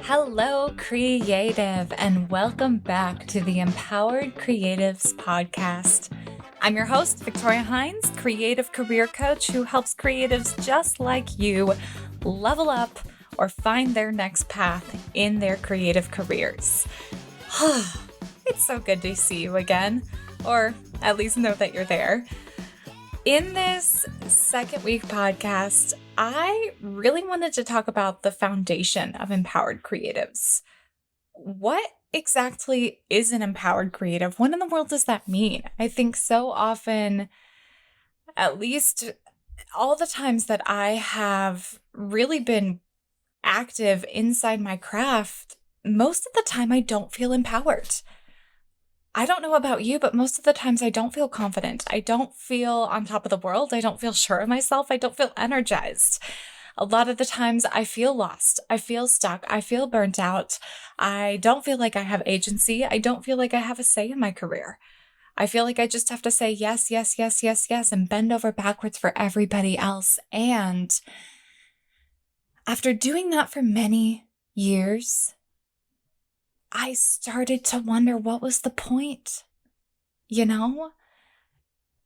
Hello, creative, and welcome back to the Empowered Creatives podcast. I'm your host, Victoria Hines, creative career coach who helps creatives just like you level up or find their next path in their creative careers. It's so good to see you again, or at least know that you're there. In this second week podcast, I really wanted to talk about the foundation of empowered creatives. What exactly is an empowered creative? What in the world does that mean? I think so often, at least all the times that I have really been active inside my craft, most of the time I don't feel empowered. I don't know about you, but most of the times I don't feel confident. I don't feel on top of the world. I don't feel sure of myself. I don't feel energized. A lot of the times I feel lost. I feel stuck. I feel burnt out. I don't feel like I have agency. I don't feel like I have a say in my career. I feel like I just have to say yes, yes, yes, yes, yes, and bend over backwards for everybody else. And after doing that for many years, I started to wonder, what was the point?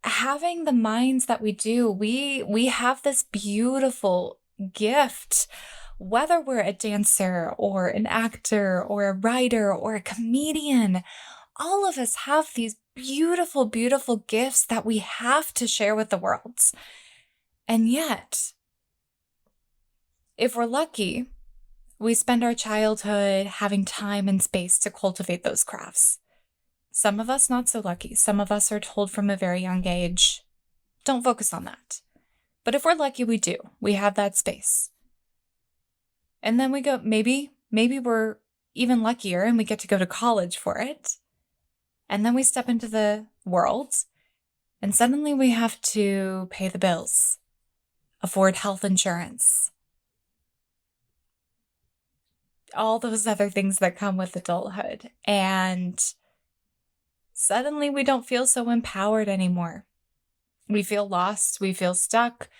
Having the minds that we do, we have this beautiful gift, whether we're a dancer or an actor or a writer or a comedian, all of us have these beautiful, beautiful gifts that we have to share with the world. And yet, if we're lucky, we spend our childhood having time and space to cultivate those crafts. Some of us not so lucky. Some of us are told from a very young age, don't focus on that. But if we're lucky, we do. We have that space. And then we go, maybe we're even luckier and we get to go to college for it. And then we step into the world and suddenly we have to pay the bills, afford health insurance, all those other things that come with adulthood. And suddenly we don't feel so empowered anymore. We feel lost. We feel stuck.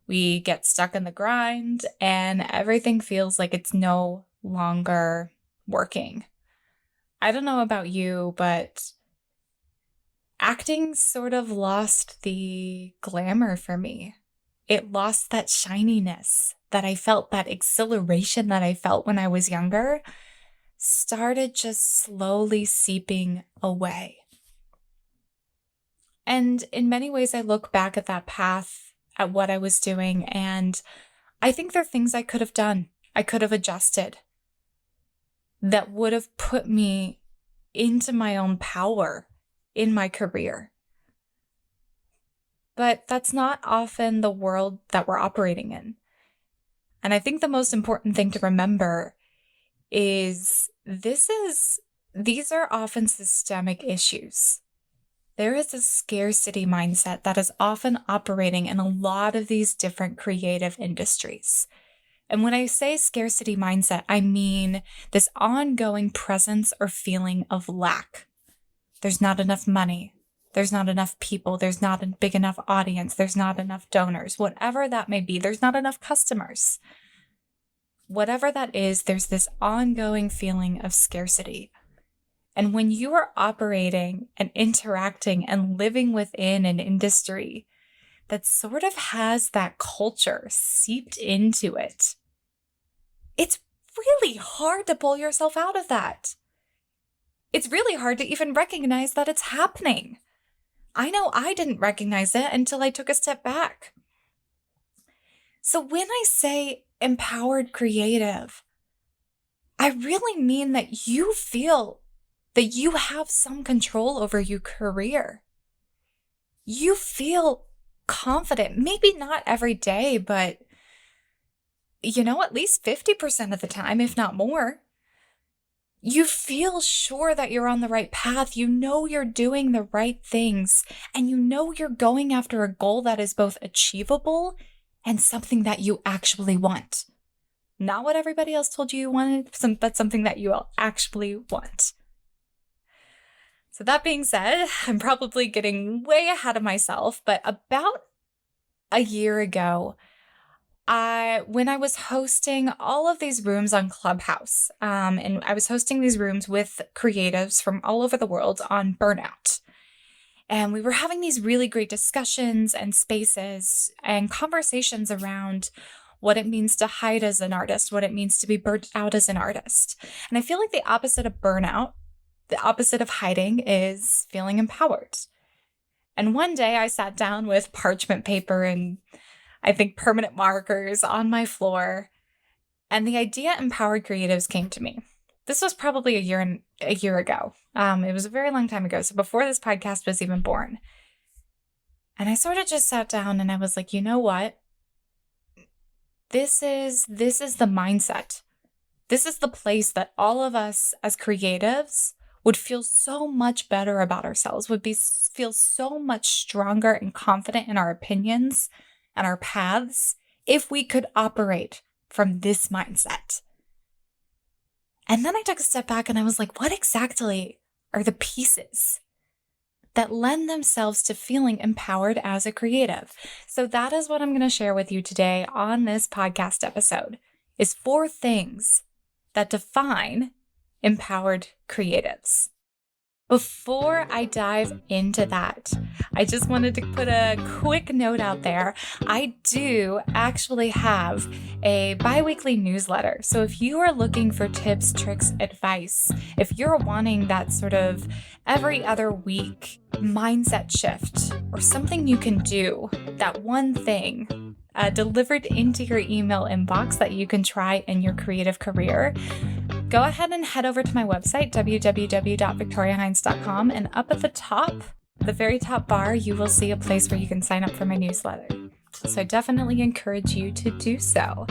We get stuck in the grind and everything feels like it's no longer working. I don't know about you, but acting sort of lost the glamour for me. It lost that shininess that I felt, that exhilaration that I felt when I was younger, started just slowly seeping away. And in many ways, I look back at that path, at what I was doing, and I think there are things I could have done. I could have adjusted that would have put me into my own power in my career. But that's not often the world that we're operating in. And I think the most important thing to remember is these are often systemic issues. There is a scarcity mindset that is often operating in a lot of these different creative industries. And when I say scarcity mindset, I mean this ongoing presence or feeling of lack. There's not enough money. There's not enough people. There's not a big enough audience. There's not enough donors. Whatever that may be, there's not enough customers. Whatever that is, there's this ongoing feeling of scarcity. And when you are operating and interacting and living within an industry that sort of has that culture seeped into it, it's really hard to pull yourself out of that. It's really hard to even recognize that it's happening. I know I didn't recognize it until I took a step back. So when I say empowered creative, I really mean that you feel that you have some control over your career. You feel confident, maybe not every day, but at least 50% of the time, if not more. You feel sure that you're on the right path. You know you're doing the right things, and you know you're going after a goal that is both achievable and something that you actually want. Not what everybody else told you you wanted, but something that you actually want. So that being said, I'm probably getting way ahead of myself, but about a year ago, when I was hosting all of these rooms on Clubhouse, and I was hosting these rooms with creatives from all over the world on burnout. And we were having these really great discussions and spaces and conversations around what it means to hide as an artist, what it means to be burnt out as an artist. And I feel like the opposite of burnout, the opposite of hiding, is feeling empowered. And one day I sat down with parchment paper and I think permanent markers on my floor, and the idea Empowered Creatives came to me. This was probably a year ago. It was a very long time ago, so before this podcast was even born. And I sort of just sat down and I was like, you know what? This is the mindset. This is the place that all of us as creatives would feel so much better about ourselves, feel so much stronger and confident in our opinions and our paths if we could operate from this mindset. And then I took a step back and I was like, what exactly are the pieces that lend themselves to feeling empowered as a creative? So that is what I'm going to share with you today on this podcast episode, is 4 things that define empowered creatives. Before I dive into that, I just wanted to put a quick note out there. I do actually have a bi-weekly newsletter. So if you are looking for tips, tricks, advice, if you're wanting that sort of every other week mindset shift or something you can do, that one thing delivered into your email inbox that you can try in your creative career, go ahead and head over to my website, www.victoriahines.com, and up at the top, the very top bar, you will see a place where you can sign up for my newsletter. So I definitely encourage you to do so.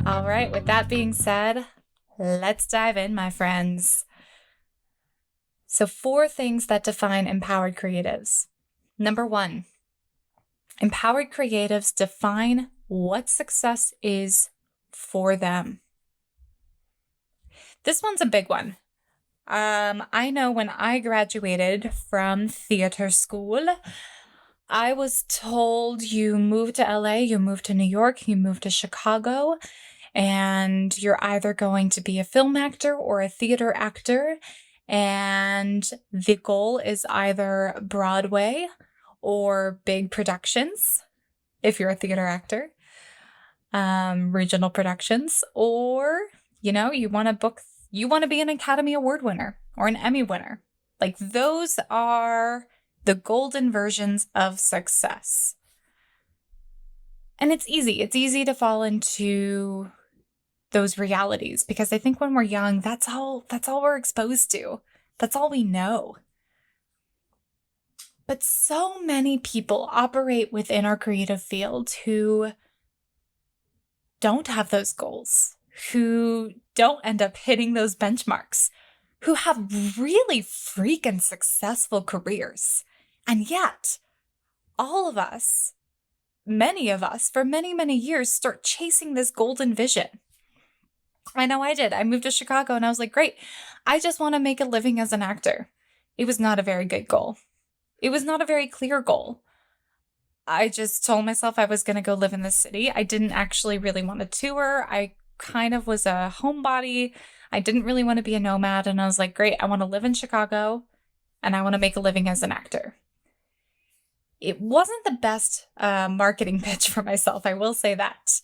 All right, with that being said, let's dive in, my friends. So 4 things that define empowered creatives. Number 1, empowered creatives define what success is for them. This one's a big one. I know when I graduated from theater school, I was told you move to LA, you move to New York, you move to Chicago, and you're either going to be a film actor or a theater actor. And the goal is either Broadway or big productions, if you're a theater actor, regional productions, or, you want to be an Academy Award winner or an Emmy winner. Like, those are the golden versions of success. And it's easy. It's easy to fall into those realities because I think when we're young, that's all we're exposed to. That's all we know. But so many people operate within our creative field who don't have those goals, who don't end up hitting those benchmarks, who have really freaking successful careers. And yet, all of us, many of us, for many, many years, start chasing this golden vision. I know I did. I moved to Chicago and I was like, great, I just want to make a living as an actor. It was not a very good goal. It was not a very clear goal. I just told myself I was going to go live in the city. I didn't actually really want to tour. I kind of was a homebody. I didn't really want to be a nomad. And I was like, great, I want to live in Chicago and I want to make a living as an actor. It wasn't the best marketing pitch for myself, I will say that.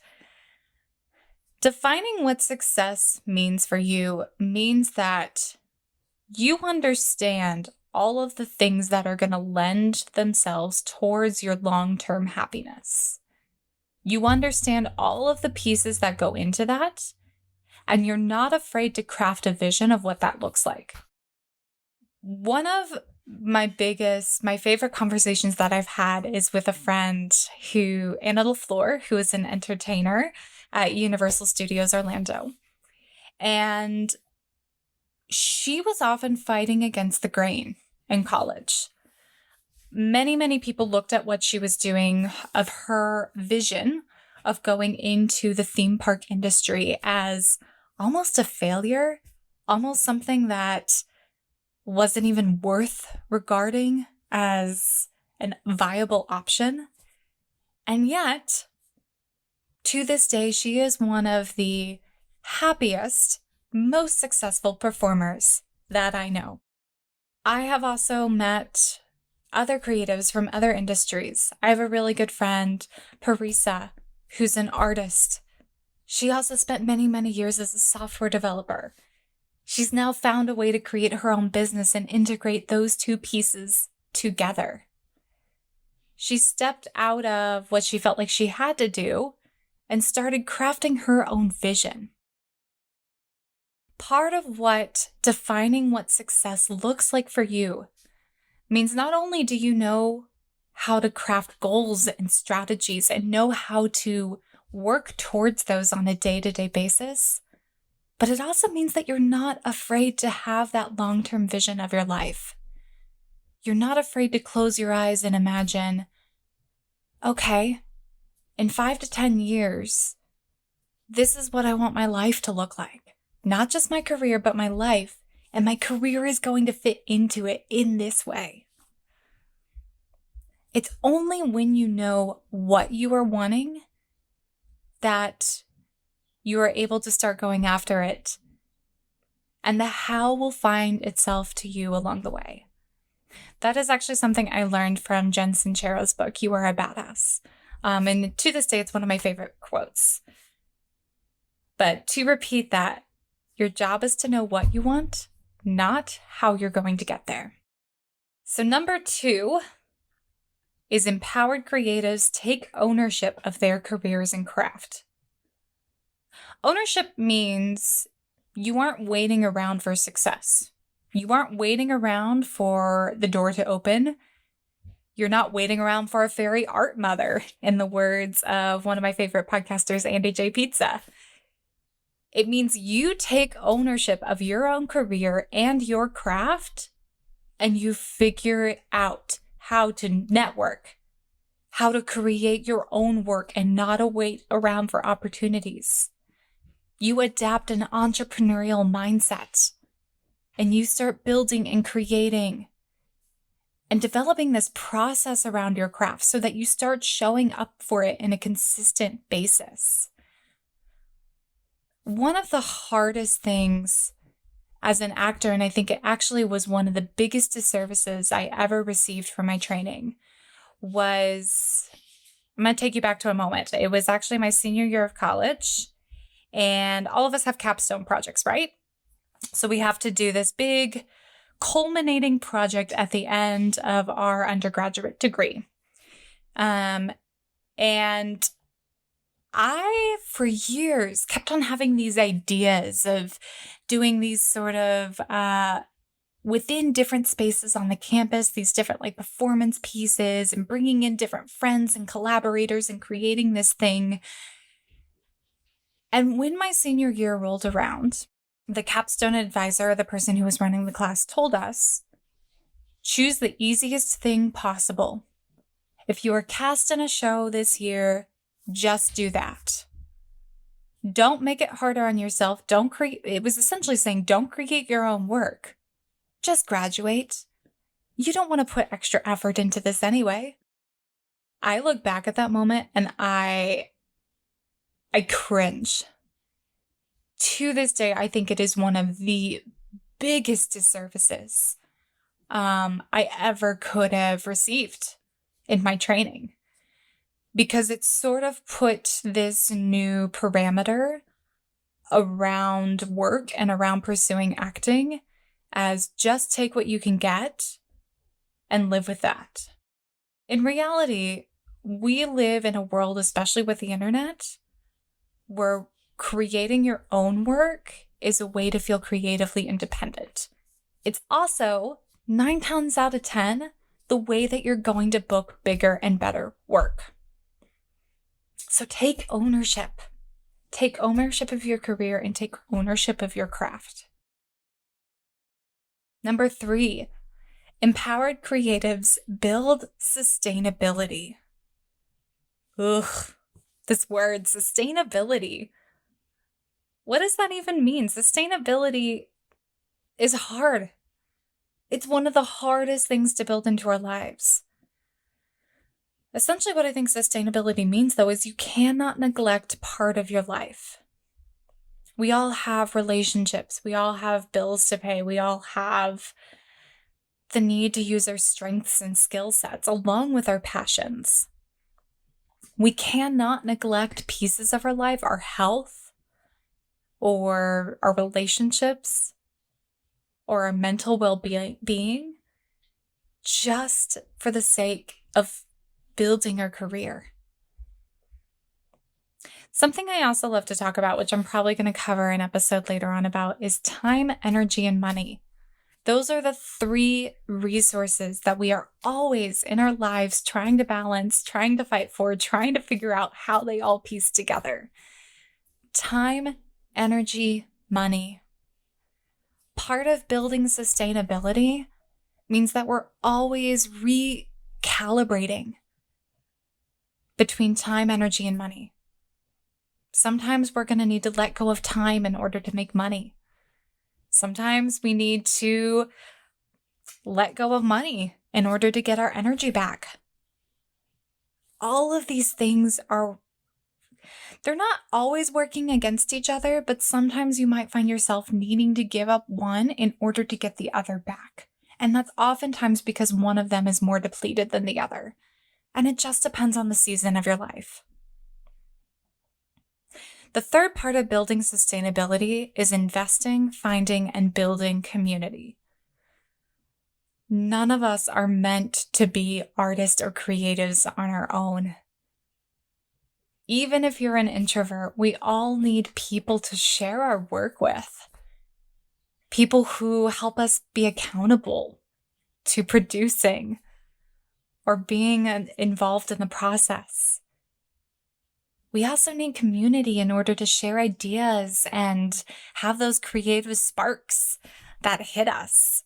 Defining what success means for you means that you understand all of the things that are going to lend themselves towards your long-term happiness. You understand all of the pieces that go into that, and you're not afraid to craft a vision of what that looks like. One of my favorite conversations that I've had is with a friend Anna LaFleur, who is an entertainer at Universal Studios Orlando. And she was often fighting against the grain in college. Many, many people looked at what she was doing, of her vision of going into the theme park industry, as almost a failure, almost something that wasn't even worth regarding as a viable option. And yet, to this day, she is one of the happiest, most successful performers that I know. I have also met other creatives from other industries. I have a really good friend, Parisa, who's an artist. She also spent many, many years as a software developer. She's now found a way to create her own business and integrate those two pieces together. She stepped out of what she felt like she had to do and started crafting her own vision. Part of what defining what success looks like for you means not only do you know how to craft goals and strategies and know how to work towards those on a day-to-day basis, but it also means that you're not afraid to have that long-term vision of your life. You're not afraid to close your eyes and imagine, okay, in 5 to 10 years, this is what I want my life to look like. Not just my career, but my life. And my career is going to fit into it in this way. It's only when you know what you are wanting that you are able to start going after it. And the how will find itself to you along the way. That is actually something I learned from Jen Sincero's book, You Are a Badass. And to this day, it's one of my favorite quotes. But to repeat that, your job is to know what you want, not how you're going to get there. So number 2 is empowered creatives take ownership of their careers and craft. Ownership means you aren't waiting around for success. You aren't waiting around for the door to open. You're not waiting around for a fairy art mother, in the words of one of my favorite podcasters, Andy J. Pizza. It means you take ownership of your own career and your craft, and you figure out how to network, how to create your own work and not wait around for opportunities. You adapt an entrepreneurial mindset, and you start building and creating and developing this process around your craft so that you start showing up for it in a consistent basis. One of the hardest things as an actor, and I think it actually was one of the biggest disservices I ever received from my training, was, I'm going to take you back to a moment. It was actually my senior year of college, and all of us have capstone projects, right? So we have to do this big culminating project at the end of our undergraduate degree. And I, for years, kept on having these ideas of doing these sort of, within different spaces on the campus, these different like performance pieces and bringing in different friends and collaborators and creating this thing. And when my senior year rolled around, the capstone advisor, the person who was running the class, told us, choose the easiest thing possible. If you are cast in a show this year, just do that. Don't make it harder on yourself. It was essentially saying, don't create your own work. Just graduate. You don't want to put extra effort into this anyway. I look back at that moment and I cringe. To this day, I think it is one of the biggest disservices I ever could have received in my training, because it sort of put this new parameter around work and around pursuing acting as just take what you can get and live with that. In reality, we live in a world, especially with the internet, where creating your own work is a way to feel creatively independent. It's also 9 times out of 10 the way that you're going to book bigger and better work. So take ownership. Take ownership of your career and take ownership of your craft. Number 3, empowered creatives build sustainability. Ugh, this word, sustainability. What does that even mean? Sustainability is hard. It's one of the hardest things to build into our lives. Essentially, what I think sustainability means, though, is you cannot neglect part of your life. We all have relationships. We all have bills to pay. We all have the need to use our strengths and skill sets along with our passions. We cannot neglect pieces of our life, our health, or our relationships, or our mental well-being, just for the sake of building our career. Something I also love to talk about, which I'm probably going to cover an episode later on about, is time, energy, and money. Those are the 3 resources that we are always in our lives trying to balance, trying to fight for, trying to figure out how they all piece together. Time, energy, money. Part of building sustainability means that we're always recalibrating between time, energy, and money. Sometimes we're going to need to let go of time in order to make money. Sometimes we need to let go of money in order to get our energy back. All of these things they're not always working against each other, but sometimes you might find yourself needing to give up one in order to get the other back. And that's oftentimes because one of them is more depleted than the other. And it just depends on the season of your life. The third part of building sustainability is investing, finding, and building community. None of us are meant to be artists or creatives on our own. Even if you're an introvert, we all need people to share our work with. People who help us be accountable to producing or being involved in the process. We also need community in order to share ideas and have those creative sparks that hit us.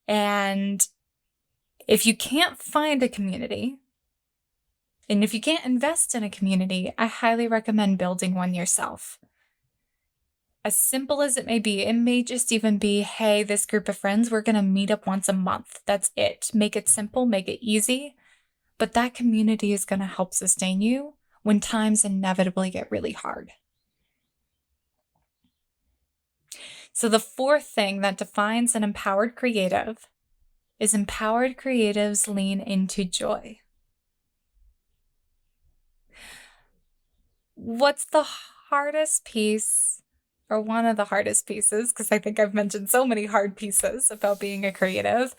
And if you can't find a community, and if you can't invest in a community, I highly recommend building one yourself. As simple as it may just even be, hey, this group of friends, we're going to meet up once a month. That's it. Make it simple, make it easy. But that community is going to help sustain you when times inevitably get really hard. So the 4th thing that defines an empowered creative is empowered creatives lean into joy. What's the hardest piece, or one of the hardest pieces, because I think I've mentioned so many hard pieces about being a creative,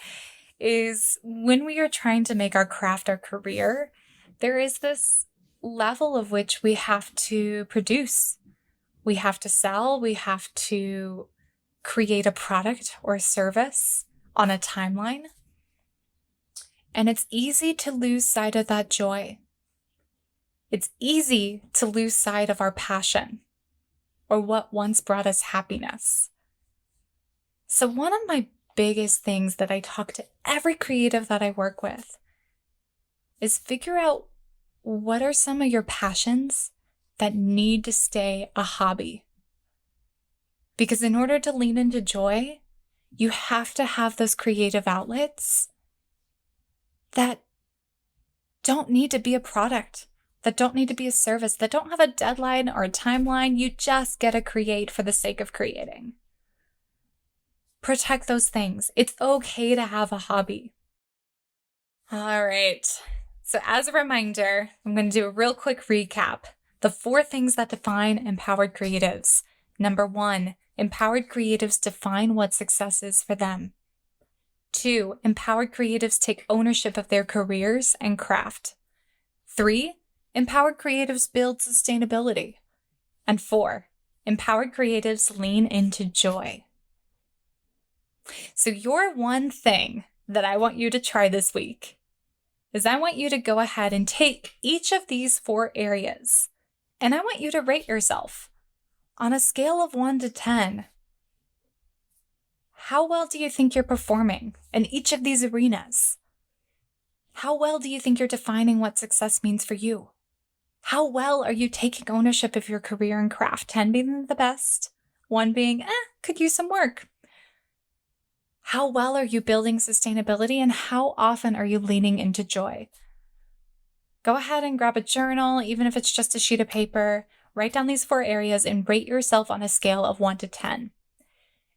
is when we are trying to make our craft our career, there is this level of which we have to produce. We have to sell, we have to create a product or service on a timeline. And it's easy to lose sight of that joy. It's easy to lose sight of our passion or what once brought us happiness. So one of my biggest things that I talk to every creative that I work with is figure out what are some of your passions that need to stay a hobby. Because in order to lean into joy, you have to have those creative outlets that don't need to be a product, that don't need to be a service, that don't have a deadline or a timeline. You just get to create for the sake of creating. Protect those things. It's okay to have a hobby. All right. So as a reminder, I'm going to do a real quick recap. The 4 things that define empowered creatives. Number 1, empowered creatives define what success is for them. 2, empowered creatives take ownership of their careers and craft. 3, empowered creatives build sustainability. And 4, empowered creatives lean into joy. So your one thing that I want you to try this week is I want you to go ahead and take each of these 4 areas, and I want you to rate yourself on a scale of 1 to 10. How well do you think you're performing in each of these arenas? How well do you think you're defining what success means for you? How well are you taking ownership of your career and craft? 10 being the best, 1 being, could use some work. How well are you building sustainability, and how often are you leaning into joy? Go ahead and grab a journal, even if it's just a sheet of paper. Write down these 4 areas and rate yourself on a scale of 1 to 10.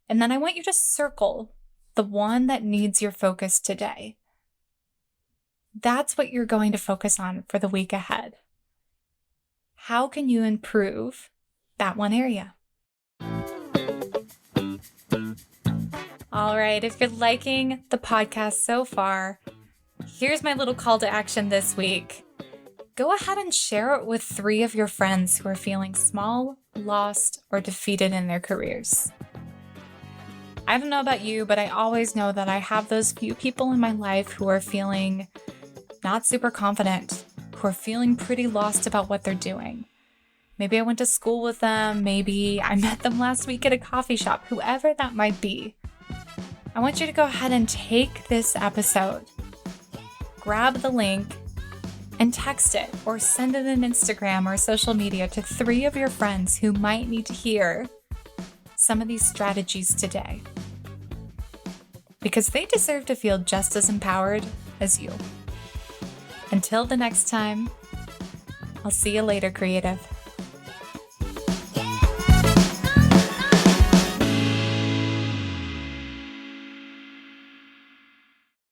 And then I want you to circle the one that needs your focus today. That's what you're going to focus on for the week ahead. How can you improve that one area? All right, if you're liking the podcast so far, here's my little call to action this week. Go ahead and share it with 3 of your friends who are feeling small, lost, or defeated in their careers. I don't know about you, but I always know that I have those few people in my life who are feeling not super confident, who are feeling pretty lost about what they're doing. Maybe I went to school with them, maybe I met them last week at a coffee shop, whoever that might be. I want you to go ahead and take this episode, grab the link, and text it or send it on Instagram or social media to 3 of your friends who might need to hear some of these strategies today. Because they deserve to feel just as empowered as you. Until the next time, I'll see you later, creative.